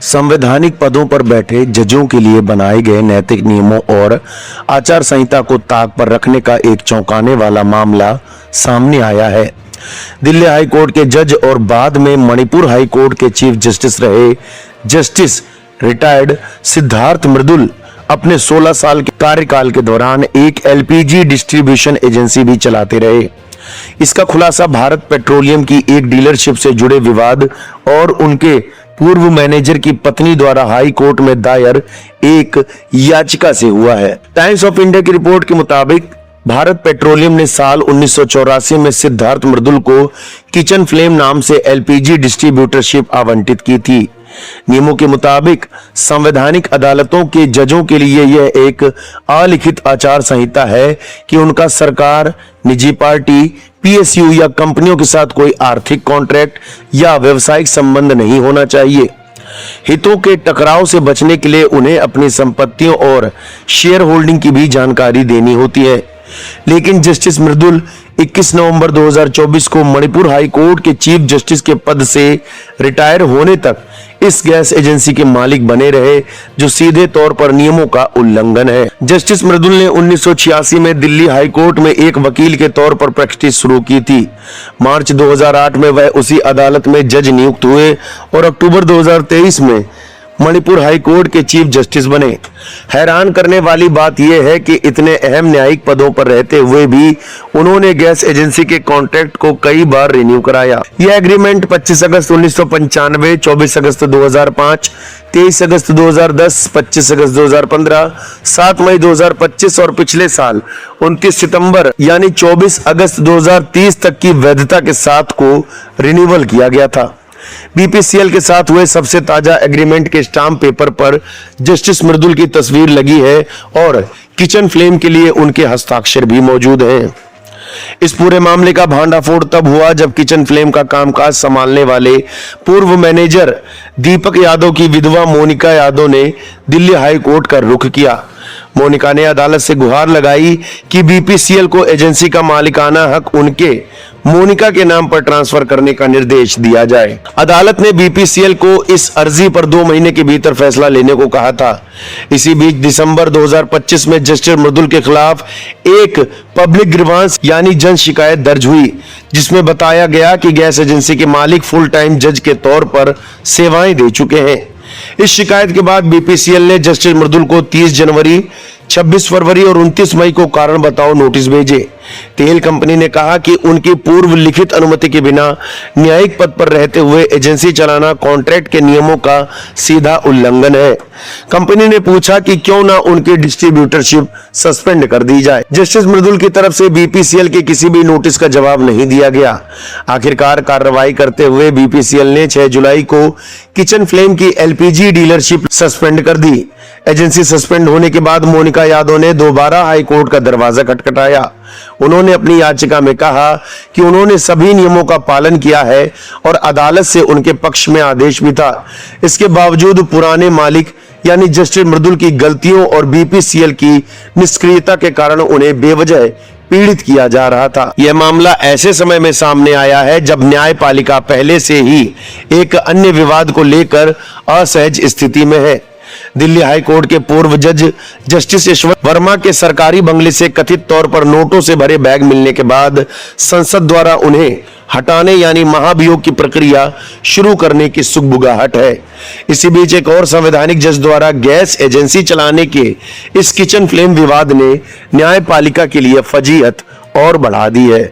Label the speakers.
Speaker 1: संवैधानिक पदों पर बैठे जजों के लिए बनाए गए नैतिक नियमों और आचार संहिता को ताक पर रखने का एक चौंकाने वाला मामला सामने आया है। दिल्ली हाई कोर्ट के जज और बाद में मणिपुर हाई कोर्ट के चीफ जस्टिस रहे जस्टिस रिटायर्ड सिद्धार्थ मृदुल अपने 16 साल के कार्यकाल के दौरान एक एलपीजी डिस्ट्रीब्यूशन एजेंसी भी चलाते रहे। इसका खुलासा भारत पेट्रोलियम की एक डीलरशिप से जुड़े विवाद और उनके पूर्व मैनेजर की पत्नी द्वारा हाई कोर्ट में दायर एक याचिका से हुआ है। टाइम्स ऑफ इंडिया की रिपोर्ट के मुताबिक भारत पेट्रोलियम ने साल 1984 में सिद्धार्थ मृदुल को किचन फ्लेम नाम से एलपीजी डिस्ट्रीब्यूटरशिप आवंटित की थी। नियमों के मुताबिक संवैधानिक अदालतों के जजों के लिए यह एक अलिखित आचार संहिता है कि उनका सरकार, निजी पार्टी, पीएसयू या कंपनियों के साथ कोई आर्थिक कॉन्ट्रैक्ट या व्यवसायिक संबंध नहीं होना चाहिए। हितों के टकराव से बचने के लिए उन्हें अपनी संपत्तियों और शेयर होल्डिंग की भी जानकारी देनी होती है। लेकिन जस्टिस मृदुल 21 नवंबर 2024 को मणिपुर हाई कोर्ट के चीफ जस्टिस के पद से रिटायर होने तक इस गैस एजेंसी के मालिक बने रहे, जो सीधे तौर पर नियमों का उल्लंघन है। जस्टिस मृदुल ने 1986 में दिल्ली हाई कोर्ट में एक वकील के तौर पर प्रैक्टिस शुरू की थी। मार्च 2008 में वह उसी अदालत में जज नियुक्त हुए और अक्टूबर 2023 में मणिपुर हाई कोर्ट के चीफ जस्टिस बने। हैरान करने वाली बात यह है कि इतने अहम न्यायिक पदों पर रहते हुए भी उन्होंने गैस एजेंसी के कॉन्ट्रैक्ट को कई बार रिन्यू कराया। यह एग्रीमेंट 25 अगस्त 1995, 24 अगस्त 2005, 23 अगस्त 2010, 25 अगस्त 2015, 7 मई 2025 और पिछले साल 29 सितंबर यानी 24 अगस्त 2030 तक की वैधता के साथ को रिन्यूअल किया गया था। बीपीसीएल के साथ हुए सबसे ताजा एग्रीमेंट के स्टाम्प पेपर पर जस्टिस मृदुल की तस्वीर लगी है और किचन फ्लेम के लिए उनके हस्ताक्षर भी मौजूद हैं। इस पूरे मामले का भांडाफोड़ तब हुआ जब किचन फ्लेम का कामकाज संभालने वाले पूर्व मैनेजर दीपक यादव की विधवा मोनिका यादव ने दिल्ली हाई कोर्ट का रुख किया। मोनिका ने अदालत से गुहार लगाई कि बीपीसीएल को एजेंसी का मालिकाना हक उनके मोनिका के नाम पर ट्रांसफर करने का निर्देश दिया जाए। अदालत ने बीपीसीएल को इस अर्जी पर 2 महीने के भीतर फैसला लेने को कहा था। इसी बीच दिसंबर 2025 में जस्टिस मृदुल के खिलाफ एक पब्लिक ग्रीवांस यानी जन शिकायत दर्ज हुई, जिसमें बताया गया कि गैस एजेंसी के मालिक फुल टाइम जज के तौर पर सेवाएं दे चुके हैं। इस शिकायत के बाद बीपीसीएल ने जस्टिस मृदुल को 30 जनवरी, 26 फरवरी और 29 मई को कारण बताओ नोटिस भेजे। तेल कंपनी ने कहा कि उनकी पूर्व लिखित अनुमति के बिना न्यायिक पद पर रहते हुए एजेंसी चलाना कॉन्ट्रैक्ट के नियमों का सीधा उल्लंघन है। कंपनी ने पूछा कि क्यों ना उनकी डिस्ट्रीब्यूटरशिप सस्पेंड कर दी जाए। जस्टिस मृदुल की तरफ से बीपीसीएल के किसी भी नोटिस का जवाब नहीं दिया गया। आखिरकार कार्रवाई करते हुए बीपीसीएल ने 6 जुलाई को किचन फ्लेम की एलपीजी डीलरशिप सस्पेंड कर दी। एजेंसी सस्पेंड होने के बाद मोनिका यादव ने दोबारा हाई कोर्ट का दरवाजा खटखटाया। उन्होंने अपनी याचिका में कहा कि उन्होंने सभी नियमों का पालन किया है और अदालत से उनके पक्ष में आदेश भी था। इसके बावजूद पुराने मालिक यानी जस्टिस मृदुल की गलतियों और बीपीसीएल की निष्क्रियता के कारण उन्हें बेवजह पीड़ित किया जा रहा था। यह मामला ऐसे समय में सामने आया है जब न्यायपालिका पहले से ही एक अन्य विवाद को लेकर असहज स्थिति में है। दिल्ली हाई कोर्ट के पूर्व जज जस्टिस यशवंत वर्मा के सरकारी बंगले से कथित तौर पर नोटों से भरे बैग मिलने के बाद संसद द्वारा उन्हें हटाने यानी महाभियोग की प्रक्रिया शुरू करने की सुगबुगाहट है। इसी बीच एक और संवैधानिक जज द्वारा गैस एजेंसी चलाने के इस किचन फ्लेम विवाद ने न्यायपालिका के लिए फजीहत और बढ़ा दी है।